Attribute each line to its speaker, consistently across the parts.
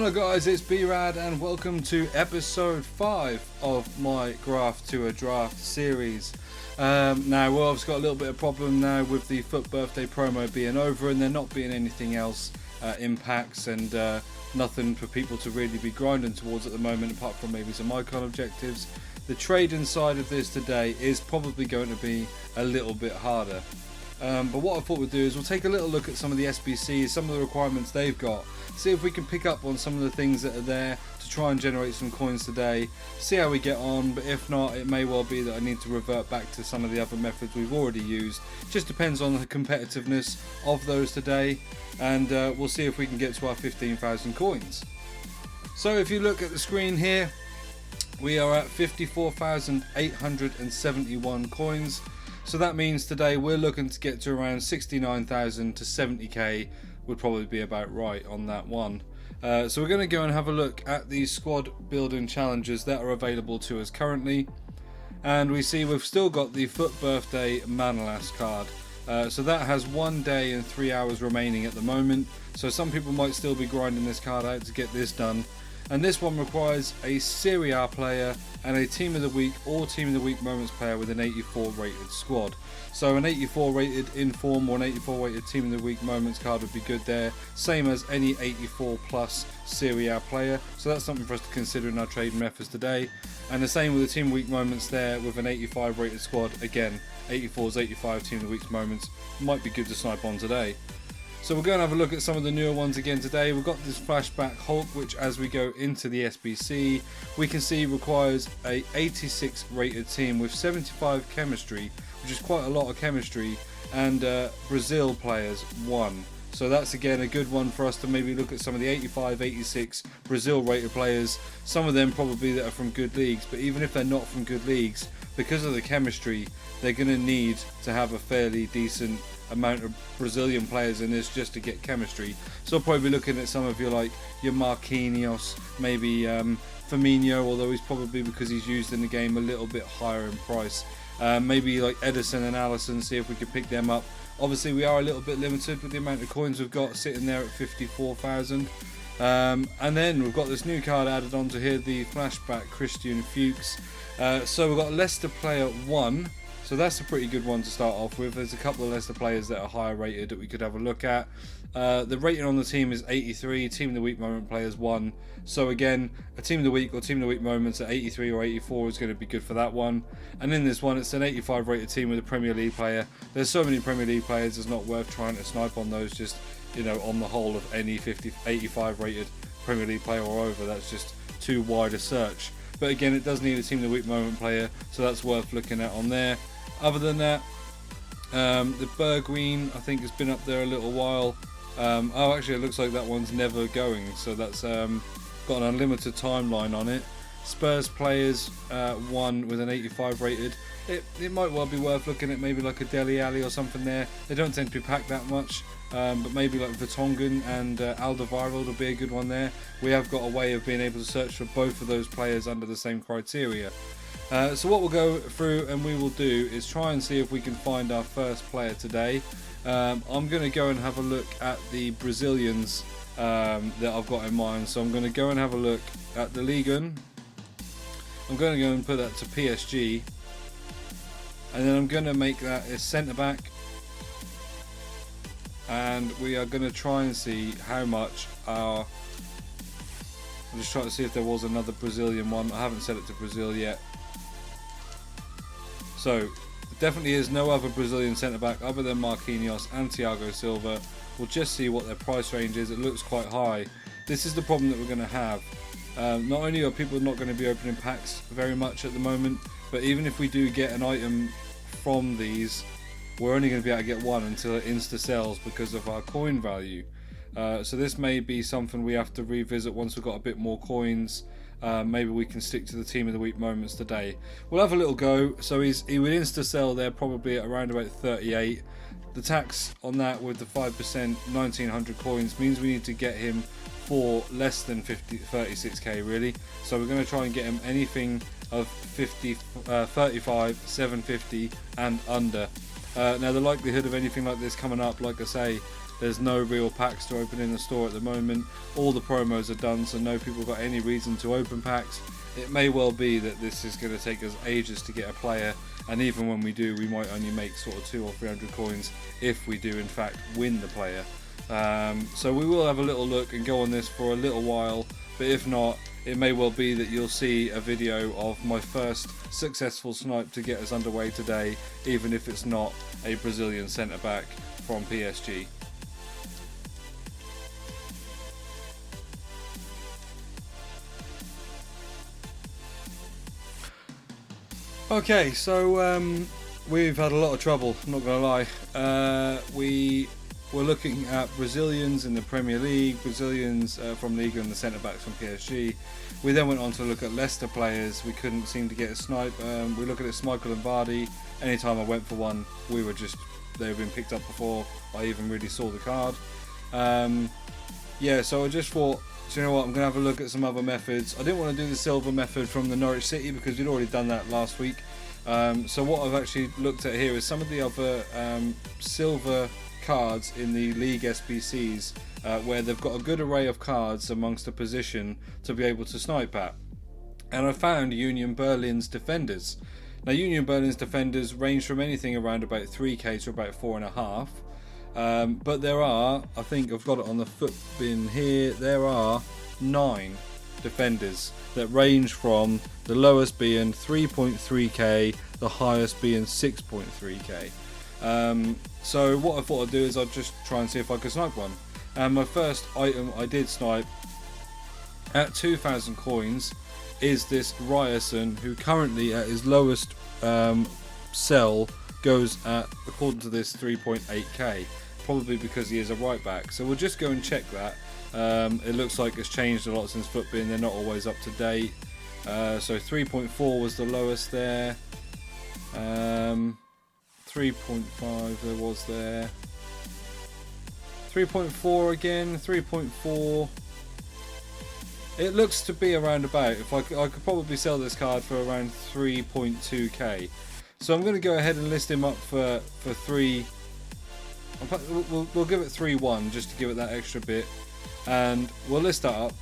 Speaker 1: Hello guys, it's B-RAD and welcome to episode 5 of my Graft to a Draft series. Now we've obviously got a little bit of problem now with the FUT birthday promo being over and there not being anything else in packs and nothing for people to really be grinding towards at the moment apart from maybe some icon objectives. The trade inside of this today is probably going to be a little bit harder. But what I thought we'd do is we'll take a little look at some of the SBCs, some of the requirements they've got, see if we can pick up on some of the things that are there to try and generate some coins today, see how we get on, but if not, it may well be that I need to revert back to some of the other methods we've already used. Just depends on the competitiveness of those today, and we'll see if we can get to our 15,000 coins. So if you look at the screen here, we are at 54,871 coins. So that means today we're looking to get to around 69,000 to 70k would probably be about right on that one. So we're going to go and have a look at the squad building challenges that are available to us currently. And we see we've still got the FUT birthday Manolas card. So that has 1 day and 3 hours remaining at the moment. So some people might still be grinding this card out to get this done. And this one requires a Serie A player and a Team of the Week or Team of the Week Moments player with an 84 rated squad. So an 84 rated Inform or an 84 rated Team of the Week Moments card would be good there, same as any 84 plus Serie A player. So that's something for us to consider in our trading methods today. And the same with the Team of the Week Moments there with an 85 rated squad. Again, 84s, 85 Team of the Week Moments might be good to snipe on today. So we're going to have a look at some of the newer ones again today. We've got this flashback Hulk, which as we go into the SBC, we can see requires a 86 rated team with 75 chemistry, which is quite a lot of chemistry, and Brazil players 1. So that's again a good one for us to maybe look at some of the 85, 86 Brazil rated players. Some of them probably that are from good leagues, but even if they're not from good leagues, because of the chemistry, they're going to need to have a fairly decent amount of Brazilian players in this just to get chemistry. So I'll probably be looking at some of your Marquinhos, maybe Firmino, although he's probably, because he's used in the game, a little bit higher in price. Maybe like Edison and Allison, see if we could pick them up. Obviously we are a little bit limited with the amount of coins we've got sitting there at 54,000. And then we've got this new card added onto here, the flashback Christian Fuchs. So we've got Leicester player 1. So that's a pretty good one to start off with. There's a couple of Leicester players that are higher rated that we could have a look at. The rating on the team is 83, Team of the Week Moment players 1. So again, a Team of the Week or Team of the Week Moments at 83 or 84 is going to be good for that one. And in this one, it's an 85 rated team with a Premier League player. There's so many Premier League players, it's not worth trying to snipe on those, just, you know, on the whole of any 85 rated Premier League player or over. That's just too wide a search. But again, it does need a Team of the Week Moment player, so that's worth looking at on there. Other than that, the Bergwijn I think has been up there a little while. Oh, actually it looks like that one's never going, so that's got an unlimited timeline on it. Spurs players 1 with an 85 rated. It might well be worth looking at, maybe like a Dele Alli or something there. They don't tend to be packed that much, but maybe like Vertonghen and Alderweireld will be a good one there. We have got a way of being able to search for both of those players under the same criteria. So what we'll go through and we will do is try and see if we can find our first player today. I'm going to go and have a look at the Brazilians that I've got in mind. So I'm going to go and have a look at the Liga. I'm going to go and put that to PSG. And then I'm going to make that a centre back. And we are going to try and see how much our... I'm just trying to see if there was another Brazilian one. I haven't set it to Brazil yet. So, definitely is no other Brazilian centre-back other than Marquinhos and Thiago Silva. We'll just see what their price range is. It looks quite high. This is the problem that we're going to have. Not only are people not going to be opening packs very much at the moment, but even if we do get an item from these, we're only going to be able to get one until it insta-sells because of our coin value. So this may be something we have to revisit once we've got a bit more coins. Maybe we can stick to the Team of the Week Moments today. We'll have a little go. So he would insta-sell there probably at around about 38. The tax on that with the 5%, 1900 coins, means we need to get him for less than 36k really. So we're going to try and get him anything of 35, 750 and under. Now the likelihood of anything like this coming up, like I say, There's no real packs to open in the store at the moment. All the promos are done, so no people got any reason to open packs. It may well be that this is going to take us ages to get a player, and even when we do, we might only make sort of 200 or 300 coins if we do in fact win the player. So we will have a little look and go on this for a little while, but if not, it may well be that you'll see a video of my first successful snipe to get us underway today, even if it's not a Brazilian centre back from PSG. Okay, so we've had a lot of trouble, I'm not gonna lie. We were looking at Brazilians in the Premier League, Brazilians from Liga and the centre backs from PSG. We then went on to look at Leicester players. We couldn't seem to get a snipe. We looked at Schmeichel and Vardy. Anytime I went for one, they had been picked up before I even really saw the card. Yeah, so I just thought, do you know what, I'm going to have a look at some other methods. I didn't want to do the silver method from the Norwich City because we'd already done that last week. So what I've actually looked at here is some of the other silver cards in the League SBCs where they've got a good array of cards amongst a position to be able to snipe at. And I found Union Berlin's defenders. Now Union Berlin's defenders range from anything around about 3k to about 4.5. But there are, I think I've got it on the foot bin here, there are 9 defenders that range from the lowest being 3.3k, the highest being 6.3k. So what I thought I'd do is I'd just try and see if I could snipe one. And my first item I did snipe at 2,000 coins is this Ryerson, who currently at his lowest sell goes at, according to this, 3.8k, probably because he is a right back. So we'll just go and check that. It looks like it's changed a lot since FootBin, they're not always up to date. So 3.4 was the lowest there. 3.5 there was there. 3.4 again, 3.4. It looks to be around about, I could probably sell this card for around 3.2k. So I'm going to go ahead and list him up for 3. We'll give it 3.1 just to give it that extra bit. And we'll list that up.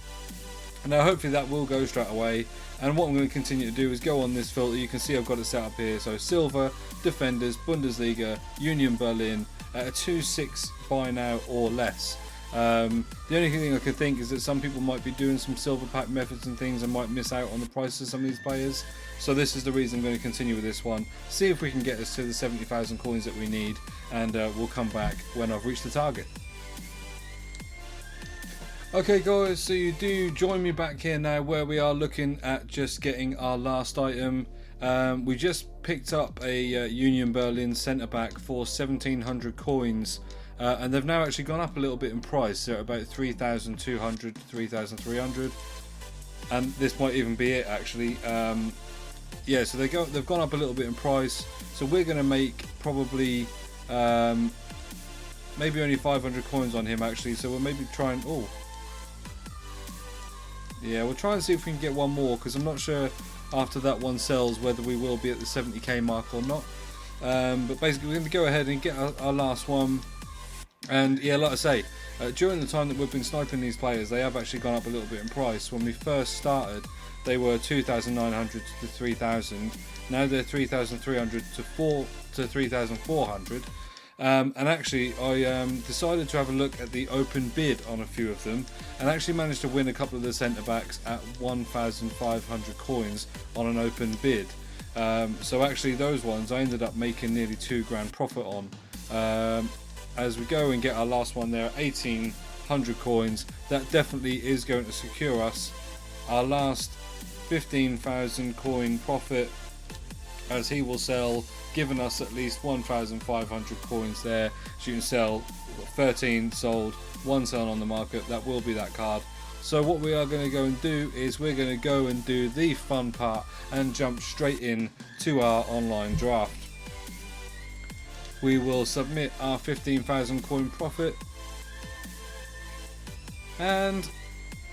Speaker 1: Now hopefully that will go straight away. And what I'm going to continue to do is go on this filter. You can see I've got it set up here. So silver, defenders, Bundesliga, Union Berlin at a 2.6 buy now or less. The only thing I could think is that some people might be doing some silver pack methods and things and might miss out on the price of some of these players. So this is the reason I'm going to continue with this one. See if we can get us to the 70,000 coins that we need, and we'll come back when I've reached the target. Okay guys, so you do join me back here now where we are looking at just getting our last item. We just picked up a Union Berlin centre back for 1,700 coins, and they've now actually gone up a little bit in price. They're about 3,200 to 3,300, and this might even be it actually. Yeah, so they've gone up a little bit in price. So we're going to make probably maybe only 500 coins on him actually. So we'll maybe try and yeah, we'll try and see if we can get one more, because I'm not sure after that one sells whether we will be at the 70k mark or not. But basically we're going to go ahead and get our last one. And yeah, like I say, during the time that we've been sniping these players, they have actually gone up a little bit in price. When we first started, they were 2,900 to 3,000. Now they're 3,300 to 3,400. And actually I decided to have a look at the open bid on a few of them, and actually managed to win a couple of the centre backs at 1,500 coins on an open bid. So actually those ones I ended up making nearly £2,000 profit on. As we go and get our last one there at 1,800 coins, that definitely is going to secure us our last 15,000 coin profit, as he will sell, giving us at least 1,500 coins there. So you can sell 13 sold, 1 sell on the market. That will be that card. So what we are going to go and do is we're going to go and do the fun part and jump straight in to our online draft. We will submit our 15,000 coin profit, and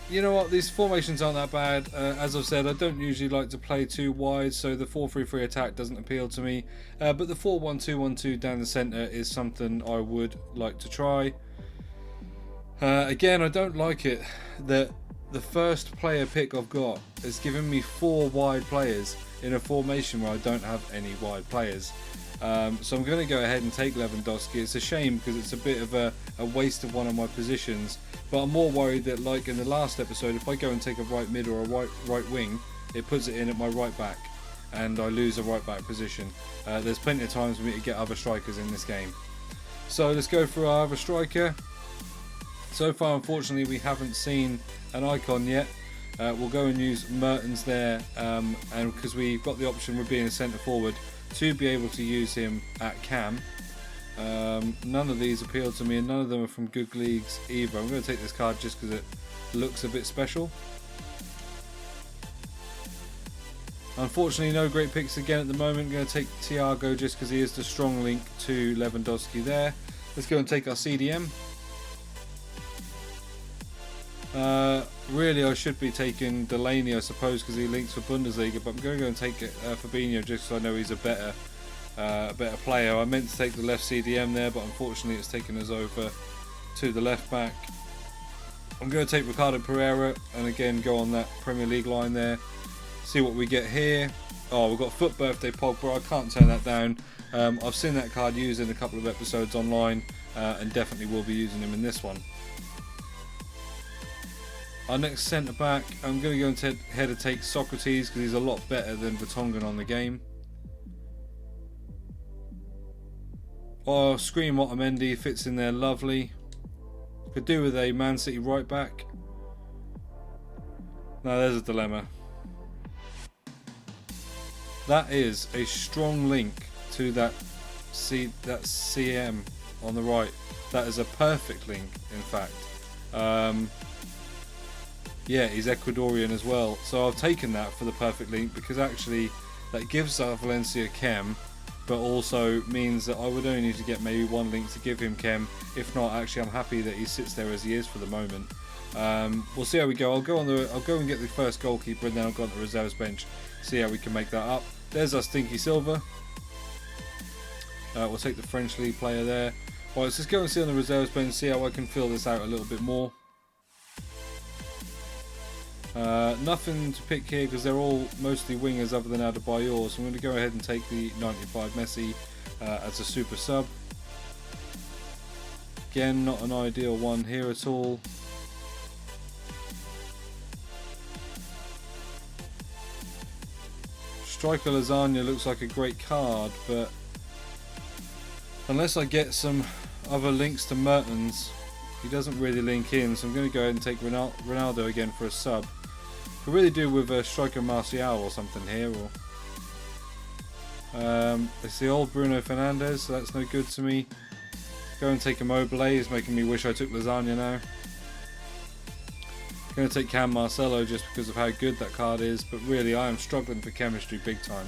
Speaker 1: you know what, these formations aren't that bad. As I've said, I don't usually like to play too wide, so the 4-3-3 attack doesn't appeal to me, but the 4-1-2-1-2 down the centre is something I would like to try. Again, I don't like it that the first player pick I've got has given me 4 wide players in a formation where I don't have any wide players. So I'm going to go ahead and take Lewandowski. It's a shame because it's a bit of a waste of one of my positions, but I'm more worried that, like in the last episode, if I go and take a right mid or a right wing, it puts it in at my right back and I lose a right back position. There's plenty of times for me to get other strikers in this game. So let's go for our other striker. So far, unfortunately, we haven't seen an icon yet. We'll go and use Mertens there, and because we've got the option with being a centre forward to be able to use him at cam. None of these appeal to me, and none of them are from good leagues either. I'm going to take this card just because it looks a bit special. Unfortunately, no great picks again at the moment. I'm going to take Thiago just because he is the strong link to Lewandowski there. Let's go and take our CDM. Really, I should be taking Delaney, I suppose, because he links for Bundesliga, but I'm going to go and take Fabinho just because I know he's a better player. I meant to take the left CDM there, but unfortunately it's taken us over to the left back. I'm going to take Ricardo Pereira and again go on that Premier League line there. See what we get here. Oh, we've got Foot Birthday Pogba. I can't turn that down. I've seen that card used in a couple of episodes online, and definitely will be using him in this one. Our next centre back, I'm going to go and head to take Socrates because he's a lot better than Vertonghen on the game. Oh, Scream Otamendi fits in there lovely. Could do with a Man City right back. Now there's a dilemma. That is a strong link to that CM on the right. That is a perfect link, in fact. Yeah, he's Ecuadorian as well. So I've taken that for the perfect link because actually that gives our Valencia chem, but also means that I would only need to get maybe one link to give him chem. If not, actually I'm happy that he sits there as he is for the moment. We'll see how we go. I'll go and get the first goalkeeper and then I'll go on the reserves bench, see how we can make that up. There's our Stinky Silver. We'll take the French league player there. Right, let's just go and see on the reserves bench, see how I can fill this out a little bit more. Nothing to pick here because they're all mostly wingers other than Adebayor, so I'm going to go ahead and take the 95 Messi as a super sub. Again, not an ideal one here at all. Striker Lasagna looks like a great card, but unless I get some other links to Mertens, he doesn't really link in, so I'm going to go ahead and take Ronaldo again for a sub. Could really do with a striker Martial or something here, or it's the old Bruno Fernandes, so that's no good to me. Go and take Immobile, he's making me wish I took Lasagna now. Going to take Cam Marcelo just because of how good that card is, but really I am struggling for chemistry big time.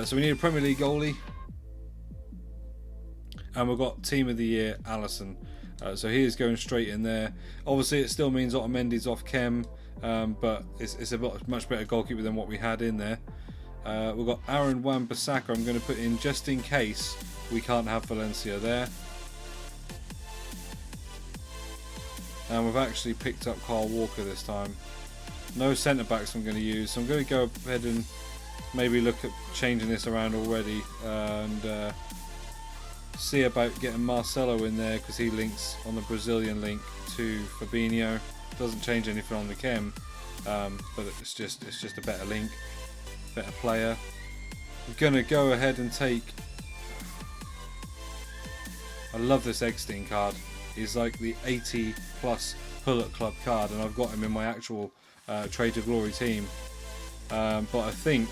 Speaker 1: So we need a Premier League goalie, and we've got Team of the Year Alisson. So he is going straight in there. Obviously it still means Otamendi's off chem, but it's a much better goalkeeper than what we had in there. We've got Aaron Wan-Bissaka I'm going to put in just in case we can't have Valencia there. And we've actually picked up Kyle Walker this time. No centre backs I'm going to use, so I'm going to go ahead and maybe look at changing this around already and see about getting Marcelo in there because he links on the Brazilian link to Fabinho. Doesn't change anything on the chem, but it's just a better link, better player. I'm going to go ahead and take. I love this Eggstein card. He's like the 80 plus Hullet Club card, and I've got him in my actual Trade to Glory team. But I think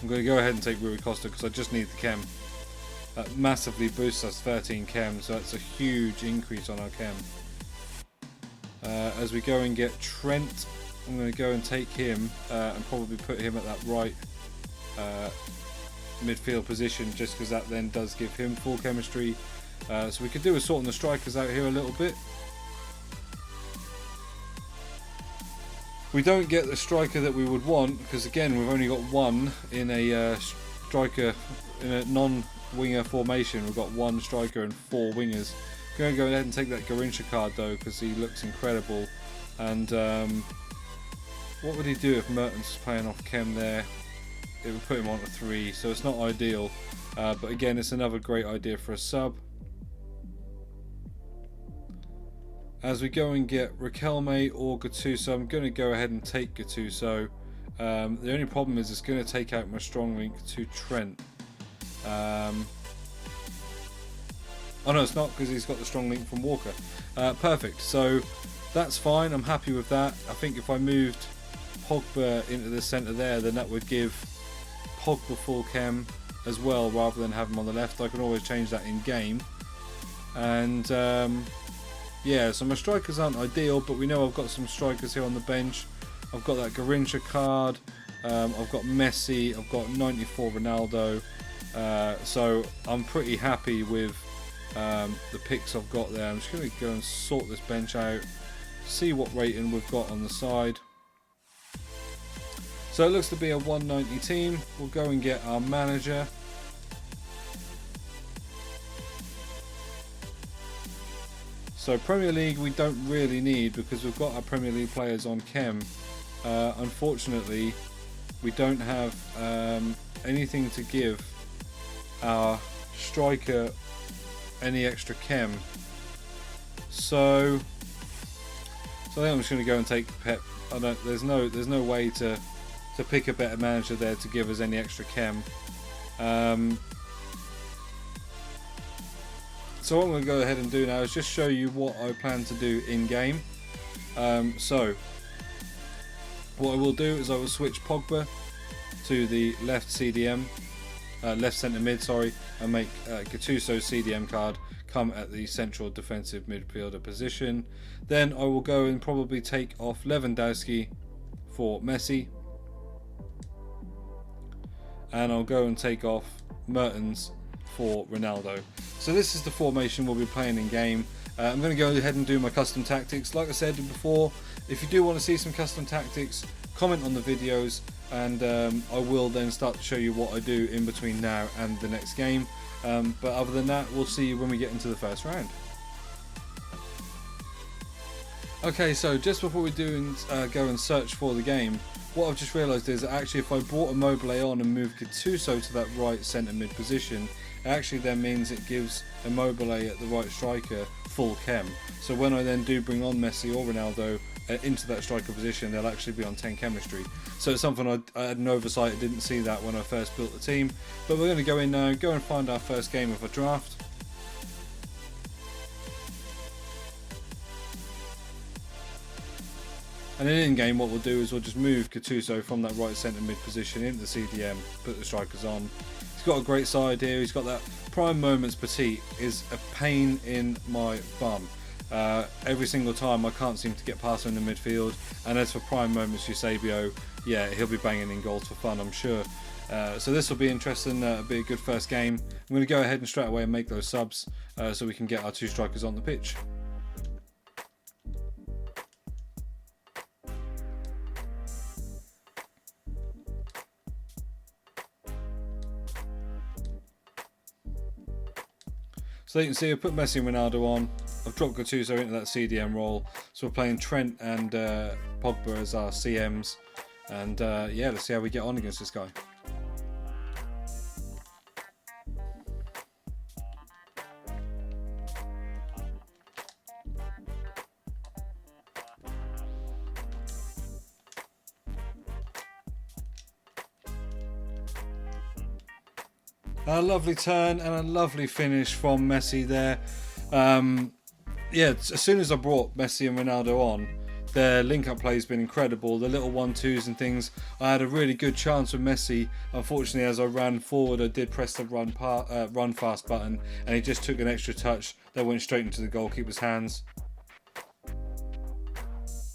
Speaker 1: I'm going to go ahead and take Rui Costa because I just need the chem. That massively boosts us 13 chem, so that's a huge increase on our chem. As we go and get Trent, I'm going to go and take him and probably put him at that right midfield position just because that then does give him full chemistry. So we could do with sorting the strikers out here a little bit. We don't get the striker that we would want because again we've only got one in a striker in a non-winger formation. We've got one striker and 4 wingers, Going to go ahead and take that Garincha card though, because he looks incredible. And what would he do if Mertens was playing off Chem there? It would put him on a 3, so it's not ideal. But again, it's another great idea for a sub. As we go and get Riquelme or Gattuso, I'm going to go ahead and take Gattuso. The only problem is it's going to take out my strong link to Trent. Oh no, it's not, because he's got the strong link from Walker. Perfect, so that's fine, I'm happy with that. I think if I moved Pogba into the centre there, then that would give Pogba full chem as well, rather than have him on the left. I can always change that in game. And yeah, so my strikers aren't ideal, but we know I've got some strikers here on the bench. I've got that Garincha card, I've got Messi, I've got 94 Ronaldo, so I'm pretty happy with the picks I've got there. I'm just going to go and sort this bench out, see what rating we've got on the side. So it looks to be a 190 team. We'll go and get our manager. So Premier League we don't really need, because we've got our Premier League players on chem. Unfortunately, we don't have anything to give our striker any extra chem. So I think I'm just going to go and take Pep. There's no way to pick a better manager there to give us any extra chem. So what I'm going to go ahead and do now is just show you what I plan to do in game. So what I will do is I will switch Pogba to the left CDM, left centre mid, sorry, and make Gattuso's CDM card come at the central defensive midfielder position. Then I will go and probably take off Lewandowski for Messi, and I'll go and take off Mertens for Ronaldo. So this is the formation we'll be playing in game. I'm going to go ahead and do my custom tactics. Like I said before, if you do want to see some custom tactics, comment on the videos, and I will then start to show you what I do in between now and the next game. But other than that, we'll see you when we get into the first round. Okay, so just before we do go and search for the game, what I've just realised is that actually if I brought Immobile on and moved Gattuso to that right centre mid position, it actually then means it gives Immobile at the right striker full chem. So when I then do bring on Messi or Ronaldo into that striker position, they'll actually be on 10 chemistry. So it's something I had an oversight. I didn't see that when I first built the team. But we're going to go in now, go and find our first game of a draft. And then in game what we'll do is we'll just move Gattuso from that right centre mid position into the CDM, put the strikers on. He's got a great side here, he's got that prime moments petite, is a pain in my bum. Every single time I can't seem to get past him in the midfield, and as for prime moments Eusebio, yeah, he'll be banging in goals for fun, I'm sure. So this will be interesting, it'll be a good first game. I'm going to go ahead and straight away and make those subs so we can get our two strikers on the pitch. So you can see I've put Messi and Ronaldo on, I've dropped Gattuso into that CDM role, so we're playing Trent and Pogba as our CMs, and yeah, let's see how we get on against this guy. A lovely turn and a lovely finish from Messi there. Yeah, as soon as I brought Messi and Ronaldo on, their link-up play has been incredible. The little 1-2s and things. I had a really good chance with Messi. Unfortunately, as I ran forward, I did press the run fast button, and he just took an extra touch that went straight into the goalkeeper's hands.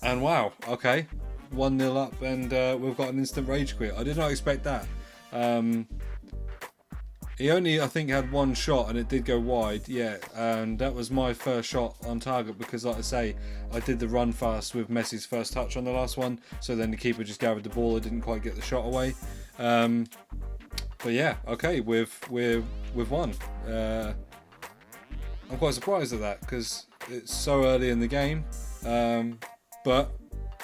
Speaker 1: And wow, okay, 1-0 up, and we've got an instant rage quit. I did not expect that. He only, I think, had one shot and it did go wide, yeah, and that was my first shot on target because, like I say, I did the run fast with Messi's first touch on the last one, so then the keeper just gathered the ball, I didn't quite get the shot away. But yeah, okay, we've won. I'm quite surprised at that because it's so early in the game. But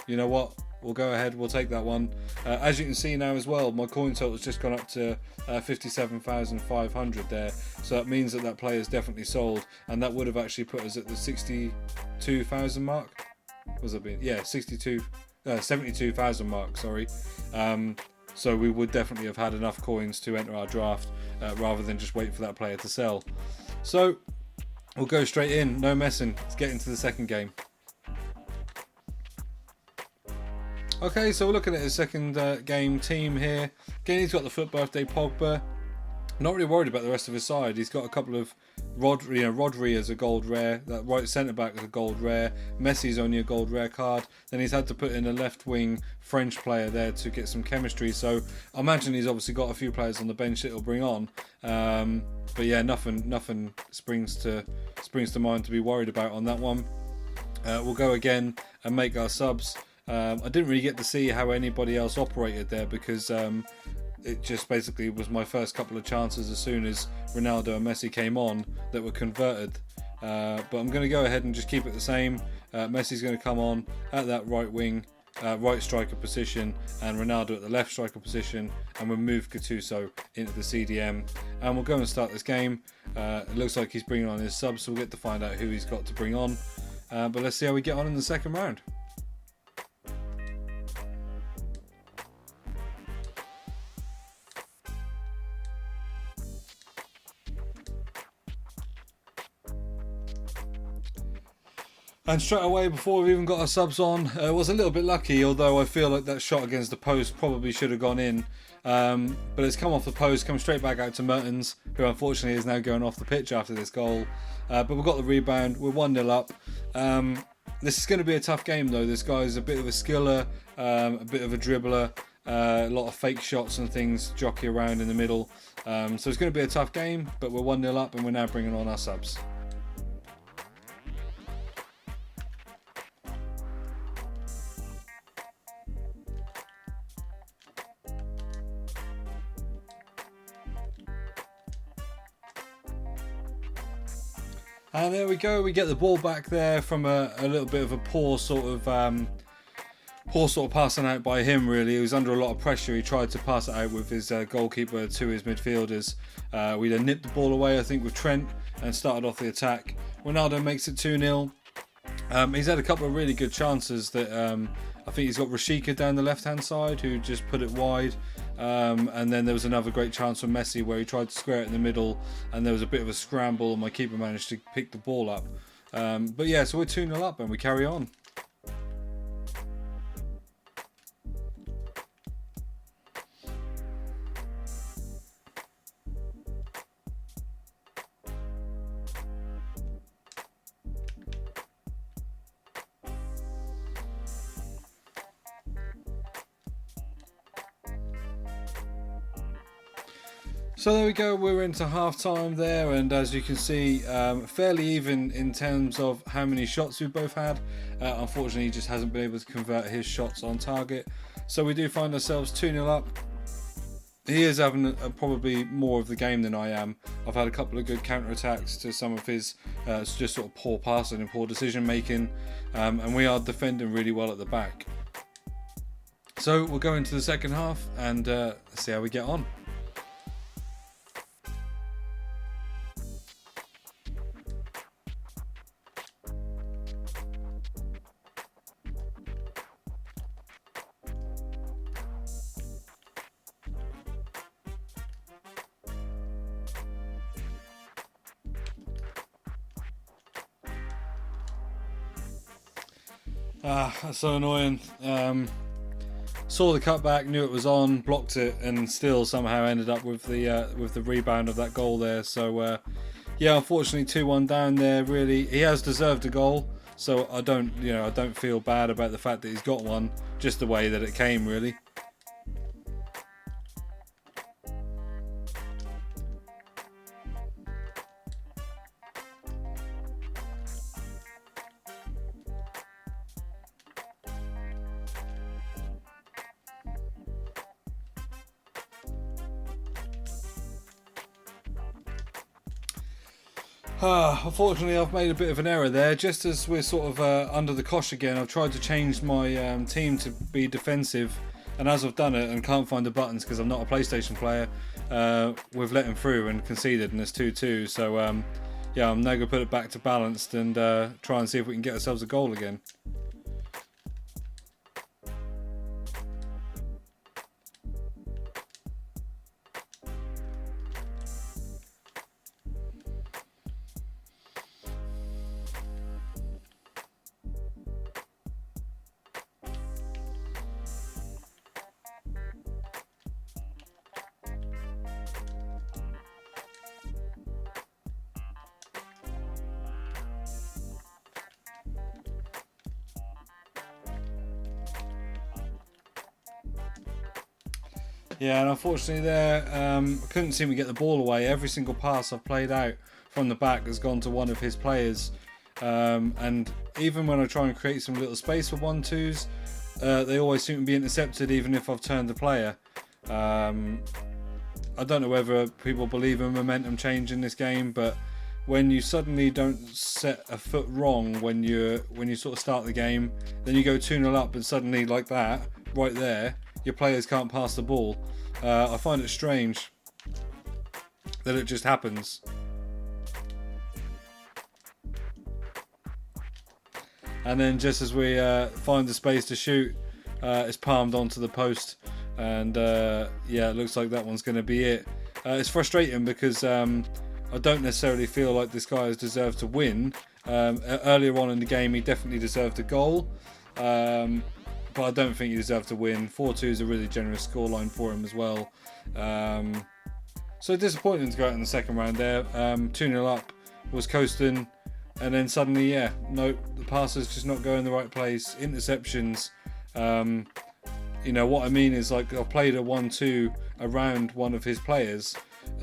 Speaker 1: you know what? We'll go ahead. We'll take that one. As you can see now as well, my coin total has just gone up to 57,500 there. So that means that that player is definitely sold, and that would have actually put us at the 62,000 mark. Was it been? Yeah, 72,000 mark. Sorry. So we would definitely have had enough coins to enter our draft rather than just wait for that player to sell. So we'll go straight in. No messing. Let's get into the second game. Okay, so we're looking at his second game team here. Again, he's got the FUT birthday Pogba. Not really worried about the rest of his side. He's got a couple of Rodri as a gold rare. That right centre back is a gold rare. Messi's only a gold rare card. Then he's had to put in a left wing French player there to get some chemistry. So I imagine he's obviously got a few players on the bench that he'll bring on. But yeah, nothing springs to mind to be worried about on that one. We'll go again and make our subs. I didn't really get to see how anybody else operated there because it just basically was my first couple of chances as soon as Ronaldo and Messi came on that were converted. But I'm going to go ahead and just keep it the same. Messi's going to come on at that right wing, right striker position, and Ronaldo at the left striker position, and we'll move Gattuso into the CDM. And we'll go and start this game. It looks like he's bringing on his subs, so we'll get to find out who he's got to bring on. But let's see how we get on in the second round. And straight away, before we've even got our subs on, was a little bit lucky, although I feel like that shot against the post probably should have gone in. But it's come off the post, come straight back out to Mertens, who unfortunately is now going off the pitch after this goal. But we've got the rebound, we're 1-0 up. This is going to be a tough game though. This guy's a bit of a skiller, a bit of a dribbler, a lot of fake shots and things jockey around in the middle. So it's going to be a tough game, but we're 1-0 up and we're now bringing on our subs. And there we go, we get the ball back there from a little bit of a poor sort of passing out by him really. He was under a lot of pressure. He tried to pass it out with his goalkeeper to his midfielders. We then nipped the ball away, I think, with Trent and started off the attack. Ronaldo makes it 2-0. He's had a couple of really good chances that I think he's got Rashika down the left hand side who just put it wide. And then there was another great chance from Messi where he tried to square it in the middle and there was a bit of a scramble and my keeper managed to pick the ball up. But yeah, so we're 2-0 up and we carry on. So there we go, we're into half time there, and as you can see, fairly even in terms of how many shots we've both had. Unfortunately, he just hasn't been able to convert his shots on target. So we do find ourselves 2-0 up. He is having probably more of the game than I am. I've had a couple of good counter-attacks to some of his just sort of poor passing and poor decision making, and we are defending really well at the back. So we'll go into the second half and see how we get on. That's so annoying. Saw the cutback, knew it was on, blocked it, and still somehow ended up with the rebound of that goal there. So yeah, unfortunately 2-1 down there. Really, he has deserved a goal, so I don't feel bad about the fact that he's got one. Just the way that it came, really. Unfortunately, I've made a bit of an error there. Just as we're sort of under the cosh again, I've tried to change my team to be defensive, and as I've done it and can't find the buttons because I'm not a PlayStation player, we've let him through and conceded, and it's 2-2. So yeah, I'm now going to put it back to balanced and try and see if we can get ourselves a goal again. Yeah, and unfortunately there, I couldn't seem to get the ball away. Every single pass I've played out from the back has gone to one of his players. And even when I try and create some little space for 1-2s, they always seem to be intercepted even if I've turned the player. I don't know whether people believe in momentum change in this game, but when you suddenly don't set a foot wrong when you sort of start the game, then you go 2-0 up and suddenly like that, right there, your players can't pass the ball. I find it strange that it just happens. And then just as we find the space to shoot, it's palmed onto the post, and yeah, it looks like that one's going to be it. It's frustrating because I don't necessarily feel like this guy has deserved to win. Earlier on in the game he definitely deserved a goal, but I don't think he deserved to win. 4-2 is a really generous scoreline for him as well. So disappointing to go out in the second round there. 2-0 up, was coasting, and then suddenly, yeah, no, the passes just not going in the right place. Interceptions. You know what I mean is, like, I played a 1-2 around one of his players,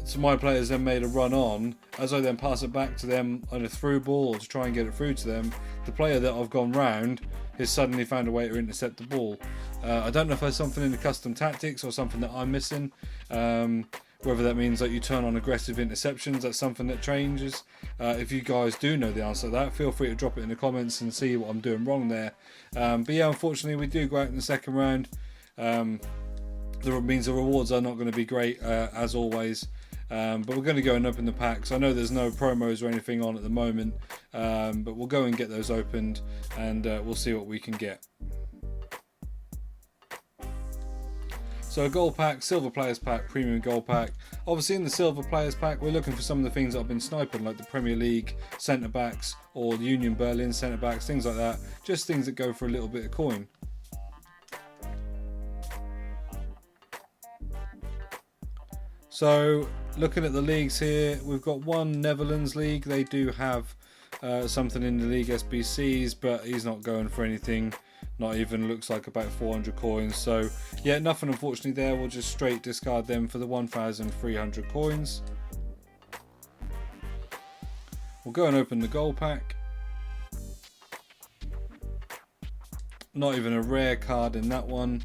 Speaker 1: so my players then made a run on. As I then pass it back to them on a through ball or to try and get it through to them, the player that I've gone round has suddenly found a way to intercept the ball. I don't know if there's something in the custom tactics or something that I'm missing. Whether that means that you turn on aggressive interceptions, that's something that changes. If you guys do know the answer to that, feel free to drop it in the comments and see what I'm doing wrong there. But yeah, unfortunately we do go out in the second round. That means the rewards are not going to be great, as always. But we're going to go and open the packs. I know there's no promos or anything on at the moment, but we'll go and get those opened, and we'll see what we can get. So a gold pack, silver players pack, premium gold pack. Obviously in the silver players pack we're looking for some of the things that I've been sniping, like the Premier League centre backs or the Union Berlin centre backs, things like that. Just things that go for a little bit of coin. So looking at the leagues here, we've got one Netherlands league. They do have something in the league SBCs, but he's not going for anything. Not even, looks like about 400 coins. So yeah, nothing unfortunately there. We'll just straight discard them for the 1,300 coins. We'll go and open the gold pack. Not even a rare card in that one.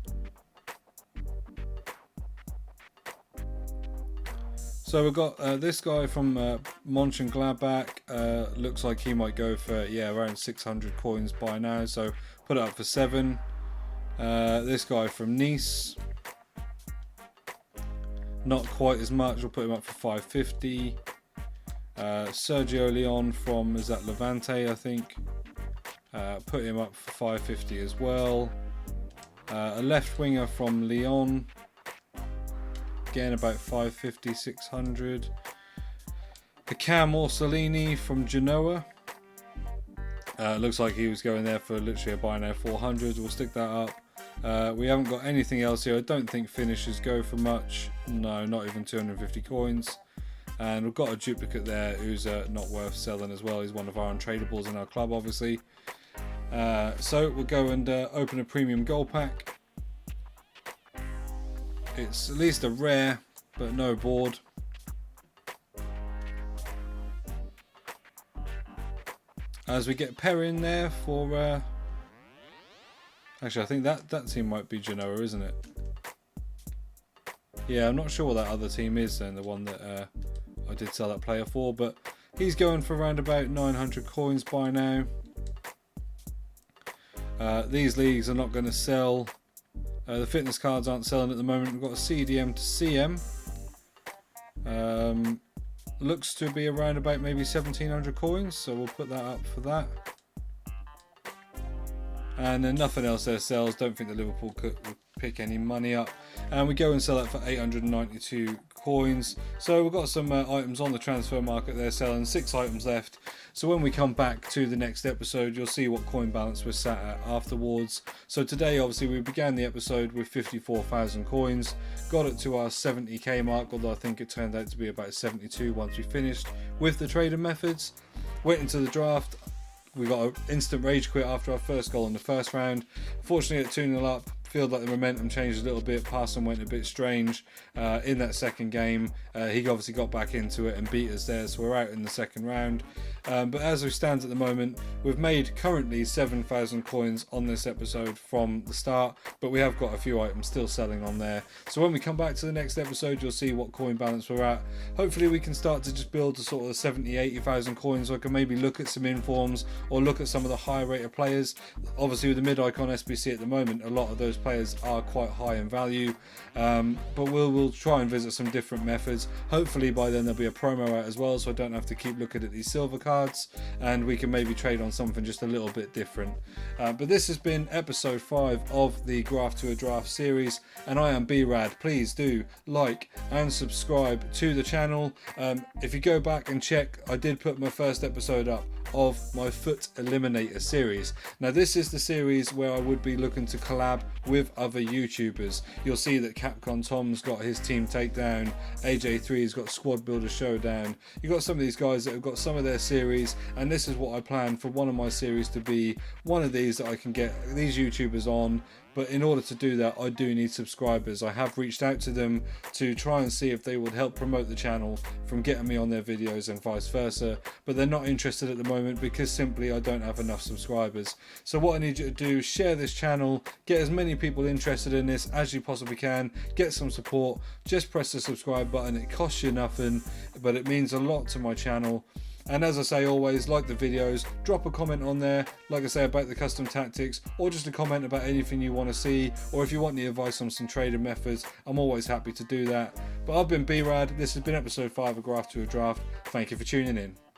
Speaker 1: So we've got this guy from Mönchengladbach. Looks like he might go for, yeah, around 600 coins by now. So put it up for 7. This guy from Nice, not quite as much. We'll put him up for 550. Sergio Leon from, is that Levante, I think. Put him up for 550 as well. A left winger from Lyon. Again, about 550, 600. Cam Orsolini from Genoa. Looks like he was going there for literally a buy now 400. We'll stick that up. We haven't got anything else here. I don't think finishers go for much. No, not even 250 coins. And we've got a duplicate there who's not worth selling as well. He's one of our untradables in our club, obviously. So we'll go and open a premium gold pack. It's at least a rare, but no board. As we get Perry in there for... Actually, I think that team might be Genoa, isn't it? Yeah, I'm not sure what that other team is then, the one that I did sell that player for, but He's going for around about 900 coins by now. These leagues are not going to sell. The fitness cards aren't selling at the moment. We've got a CDM to CM. Looks to be around about maybe 1700 coins, so we'll put that up for that. And then nothing else there sells. Don't think the Liverpool would pick any money up. And we go and sell that for 892 coins. So we've got some items on the transfer market there selling, 6 items left. So when we come back to the next episode, you'll see what coin balance we're sat at afterwards. So today, obviously, we began the episode with 54,000 coins, got it to our 70k mark, although I think it turned out to be about 72 once we finished with the trading methods. Went into the draft. We got an instant rage quit after our first goal in the first round. Fortunately, at 2-0 up, feel like the momentum changed a little bit. Passing went a bit strange in that second game. He obviously got back into it and beat us there, so we're out in the second round. But as we stand at the moment, we've made currently 7,000 coins on this episode from the start, but we have got a few items still selling on there. So when we come back to the next episode, you'll see what coin balance we're at. Hopefully we can start to just build to sort of 70,000-80,000 coins, so I can maybe look at some informs or look at some of the higher rated players. Obviously with the mid-icon SBC at the moment, a lot of those players are quite high in value, but we'll try and visit some different methods. Hopefully by then there'll be a promo out as well, so I don't have to keep looking at these silver cards, and we can maybe trade on something just a little bit different. But this has been episode 5 of the Graft to a Draft series, and I am B-RAD. Please do like and subscribe to the channel. If you go back and check, I did put my first episode up of my Foot Eliminator series. Now this is the series where I would be looking to collab with other YouTubers. You'll see that Capcom Tom's got his Team Takedown, AJ3's got Squad Builder Showdown. You've got some of these guys that have got some of their series, and this is what I plan for one of my series to be one of these that I can get these YouTubers on. But in order to do that, I do need subscribers. I have reached out to them to try and see if they would help promote the channel from getting me on their videos and vice versa. But they're not interested at the moment because simply I don't have enough subscribers. So what I need you to do is share this channel, get as many people interested in this as you possibly can, get some support. Just press the subscribe button. It costs you nothing, but it means a lot to my channel. And as I say always, like the videos, drop a comment on there, like I say, about the custom tactics, or just a comment about anything you want to see, or if you want any advice on some trading methods, I'm always happy to do that. But I've been B-RAD, this has been episode 5 of Graft to a Draft. Thank you for tuning in.